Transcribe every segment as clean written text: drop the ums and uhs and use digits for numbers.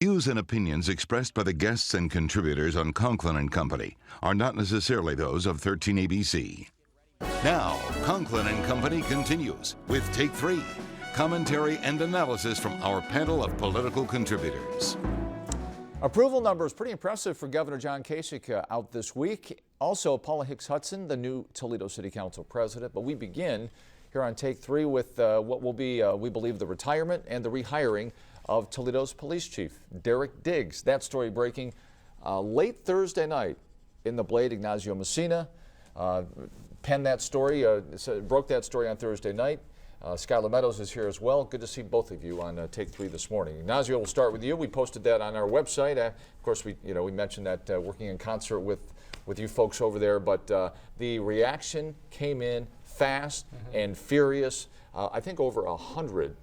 Views and opinions expressed by the guests and contributors on Conklin and Company are not necessarily those of 13 ABC. Now, Conklin and Company continues with Take 3, commentary and analysis from our panel of political contributors. Approval numbers pretty impressive for Governor John Kasich out this week. Also, Paula Hicks Hudson, the new Toledo City Council president. But we begin here on Take 3 with what will be, we believe, the retirement and the rehiring of Toledo's police chief, Derek Diggs. That story breaking late Thursday night in the Blade. Ignacio Messina penned that story, broke that story on Thursday night. Skylar Meadows is here as well. Good to see both of you on Take 3 this morning. Ignacio, we'll start with you. We posted that on our website. Of course, we mentioned that working in concert with you folks over there, but the reaction came in fast and furious. I think over 100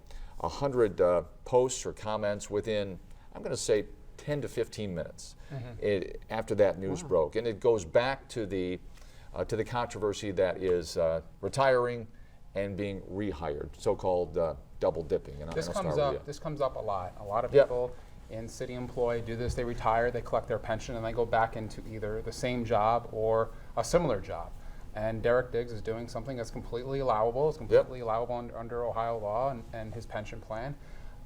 posts or comments within, I'm going to say, 10 to 15 minutes after that news broke. And it goes back to the controversy that is retiring and being rehired, so-called double dipping. And this comes up a lot. A lot of people in city employ do this. They retire, they collect their pension, and they go back into either the same job or a similar job. And Derek Diggs is doing something that's completely allowable. It's completely allowable under Ohio law and his pension plan.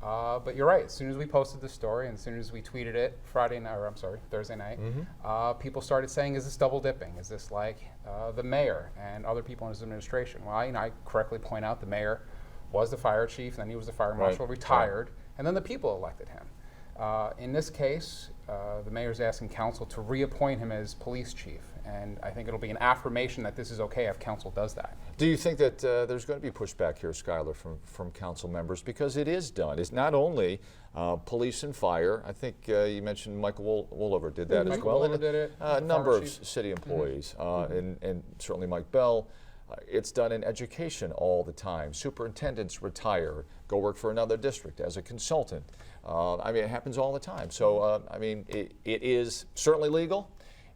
But you're right. As soon as we posted the story and as soon as we tweeted it Thursday night, people started saying, "Is this double dipping? Is this like the mayor and other people in his administration?" Well, I correctly point out the mayor was the fire chief, and then he was the fire marshal, retired, and then the people elected him. In this case, the mayor's asking council to reappoint him as police chief, and I think it'll be an affirmation that this is okay if council does that. Do you think that there's going to be pushback here, Skylar, from council members? Because it is done. It's not only police and fire. I think you mentioned Michael Woolover did that as well. Woolover did it. A number of city employees, and certainly Mike Bell. It's done in education all the time. Superintendents retire, go work for another district as a consultant. It happens all the time. So, it is certainly legal.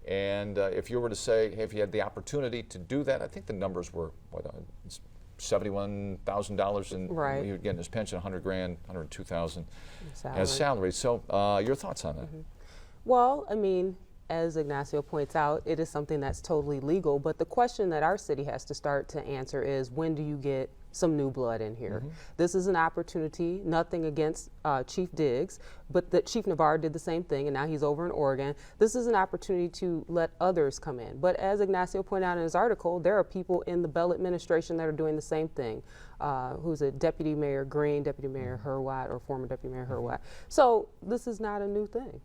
And if you were to say, hey, if you had the opportunity to do that, I think the numbers were, $71,000, and he would get in his pension, $100,000, $102,000 as salary. So, your thoughts on that? Well, as Ignacio points out, it is something that's totally legal, but the question that our city has to start to answer is, when do you get some new blood in here? This is an opportunity, nothing against Chief Diggs, but Chief Navarre did the same thing, and now he's over in Oregon. This is an opportunity to let others come in. But as Ignacio pointed out in his article, there are people in the Bell administration that are doing the same thing. Who's a Deputy Mayor Green, Deputy Mayor Hurwat, or former Deputy Mayor Hurwat. So this is not a new thing.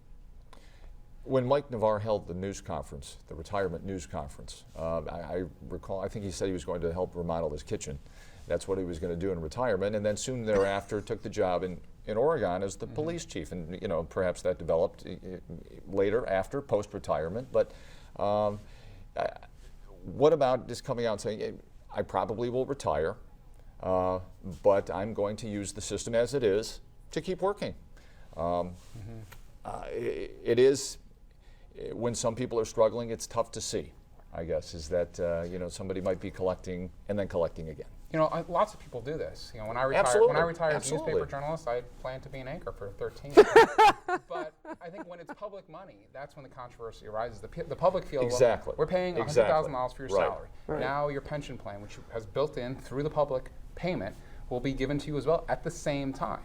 When Mike Navarre held the news conference, the retirement news conference, I recall, I think he said he was going to help remodel his kitchen. That's what he was going to do in retirement, and then soon thereafter took the job in Oregon as the police chief, and perhaps that developed later after post-retirement. But what about just coming out and saying, I probably will retire, but I'm going to use the system as it is to keep working. It is, when some people are struggling, it's tough to see, I guess, is that somebody might be collecting and then collecting again. Lots of people do this. When I retire as a newspaper journalist, I plan to be an anchor for 13 years. But I think when it's public money, that's when the controversy arises. The public feels, we're paying $100,000 for your salary. Now your pension plan, which has built in through the public payment, will be given to you as well at the same time.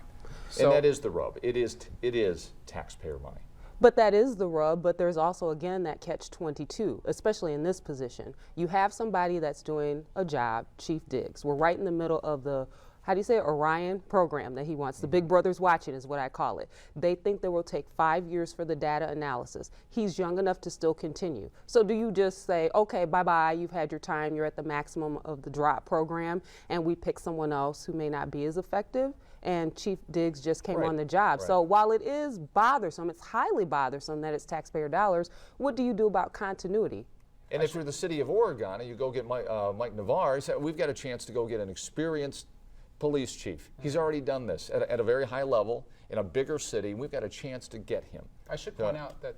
So, and that is the rub. It is taxpayer money. But that is the rub, but there's also, again, that catch-22, especially in this position. You have somebody that's doing a job, Chief Diggs. We're right in the middle of the, Orion program that he wants. The Big Brother's watching is what I call it. They think that will take 5 years for the data analysis. He's young enough to still continue. So do you just say, okay, bye-bye, you've had your time, you're at the maximum of the drop program, and we pick someone else who may not be as effective? And Chief Diggs just came on the job. So while it is bothersome, it's highly bothersome that it's taxpayer dollars, what do you do about continuity? And if you're the city of Oregon and you go get Mike Navarre, he said, we've got a chance to go get an experienced police chief. He's already done this at a very high level in a bigger city. We've got a chance to get him. I should point out that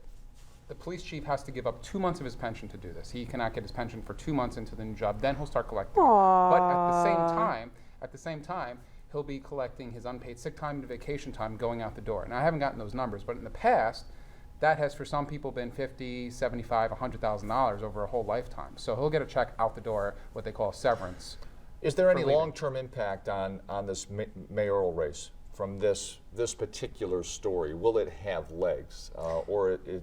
the police chief has to give up 2 months of his pension to do this. He cannot get his pension for 2 months into the new job. Then he'll start collecting. But at the same time, he'll be collecting his unpaid sick time and vacation time going out the door. Now, I haven't gotten those numbers, but in the past, that has for some people been $50,000, $75,000, $100,000 over a whole lifetime. So he'll get a check out the door, what they call severance. Is there any long-term impact on this mayoral race from this particular story? Will it have legs, or is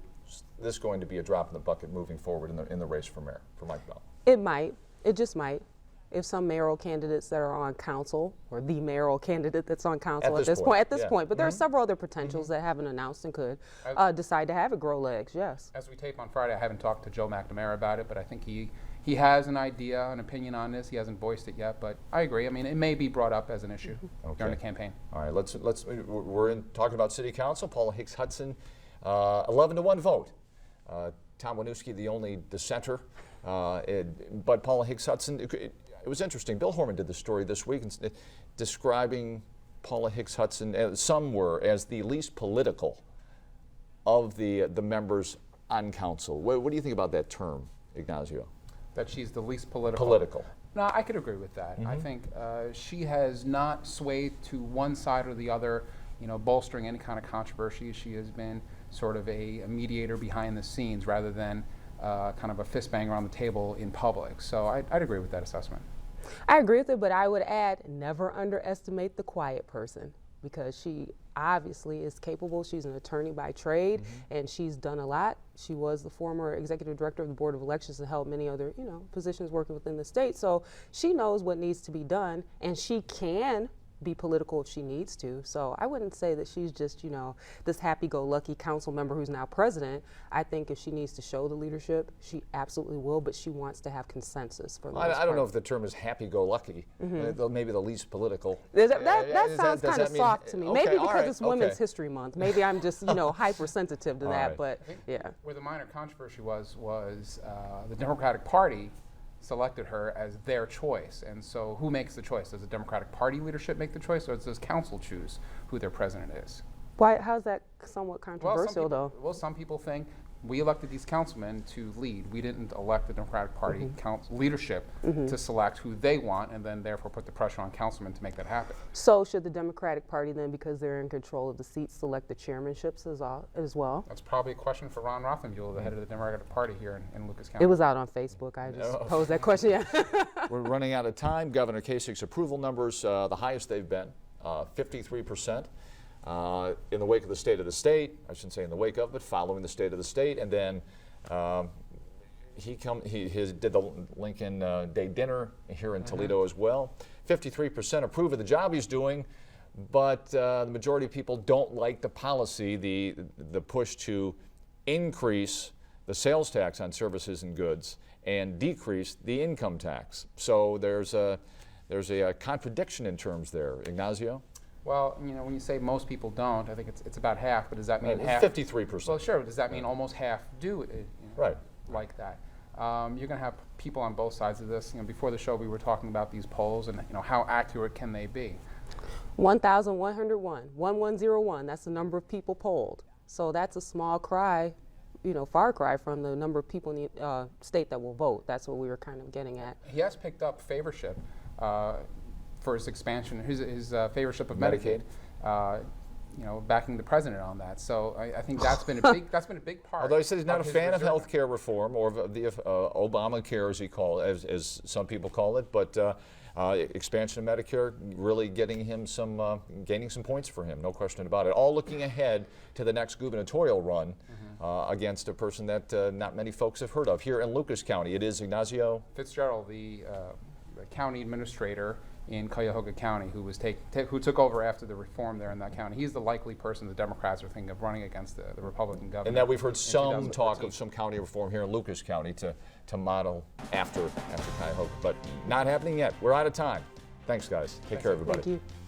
this going to be a drop in the bucket moving forward in the race for mayor, for Mike Bell? It might. It just might. If some mayoral candidates that are on council, or the mayoral candidate that's on council at this point, but there are several other potentials that haven't announced and could decide to have it grow legs, yes. As we tape on Friday, I haven't talked to Joe McNamara about it, but I think he has an idea, an opinion on this. He hasn't voiced it yet, but I agree. I mean, it may be brought up as an issue during the campaign. All right, we're talking about City Council. Paula Hicks Hudson, 11-1 vote. Tom Winooski, the only dissenter, but Paula Hicks Hudson. It was interesting. Bill Horman did the story this week describing Paula Hicks Hudson, some were, as the least political of the members on council. What do you think about that term, Ignacio? That she's the least political? Political. No, I could agree with that. I think she has not swayed to one side or the other, bolstering any kind of controversy. She has been sort of a mediator behind the scenes rather than kind of a fist bang around the table in public. So I'd agree with that assessment. I agree with it, but I would add, never underestimate the quiet person, because she obviously is capable. She's an attorney by trade, and she's done a lot. She was the former executive director of the Board of Elections and held many other, positions working within the state. So she knows what needs to be done, and she can be political if she needs to. So I wouldn't say that she's just, this happy-go-lucky council member who's now president. I think if she needs to show the leadership, she absolutely will, but she wants to have consensus for the most part. I don't know if the term is happy-go-lucky. Maybe the least political. That sounds kind of soft to me. Okay, maybe because it's Women's History Month. Maybe I'm just, hypersensitive to that, but yeah. Where the minor controversy was the Democratic Party selected her as their choice. And so who makes the choice? Does the Democratic Party leadership make the choice, or does council choose who their president is? Why? How's that somewhat controversial, though? Well, some people think we elected these councilmen to lead. We didn't elect the Democratic Party leadership to select who they want, and then therefore put the pressure on councilmen to make that happen. So should the Democratic Party then, because they're in control of the seats, select the chairmanships as well? That's probably a question for Ron Rothenbuehl, the head of the Democratic Party here in Lucas County. It was out on Facebook. I just posed that question. Yeah. We're running out of time. Governor Kasich's approval numbers, the highest they've been, 53%. In the wake of the State of the State, I shouldn't say in the wake of, but following the State of the State, and then he did the Lincoln Day dinner here in Toledo as well. 53% approve of the job he's doing, but the majority of people don't like the policy, the push to increase the sales tax on services and goods and decrease the income tax. So there's a contradiction in terms there. Ignacio? Well, when you say most people don't, I think it's about half, but does that mean half? 53%. Well, sure. Does that mean almost half do it right like that? You're going to have people on both sides of this. Before the show, we were talking about these polls and how accurate can they be? 1,101, 1101. That's the number of people polled. So that's a small cry, far cry from the number of people in the state that will vote. That's what we were kind of getting at. He has picked up favorship for his expansion, his favorship of Medicaid, backing the president on that. So I think that's been a big part. Although he said he's not a fan of health care reform or the Obamacare, as some people call it, but expansion of Medicare really gaining some points for him, no question about it. All looking ahead to the next gubernatorial run against a person that not many folks have heard of here in Lucas County. It is Ignacio Fitzgerald, the county administrator in Cuyahoga County, who took over after the reform there in that county. He's the likely person the Democrats are thinking of running against the Republican governor. And that we've heard some talk of some county reform here in Lucas County to model after Cuyahoga, but not happening yet. We're out of time. Thanks, guys. Take care, everybody. Thank you.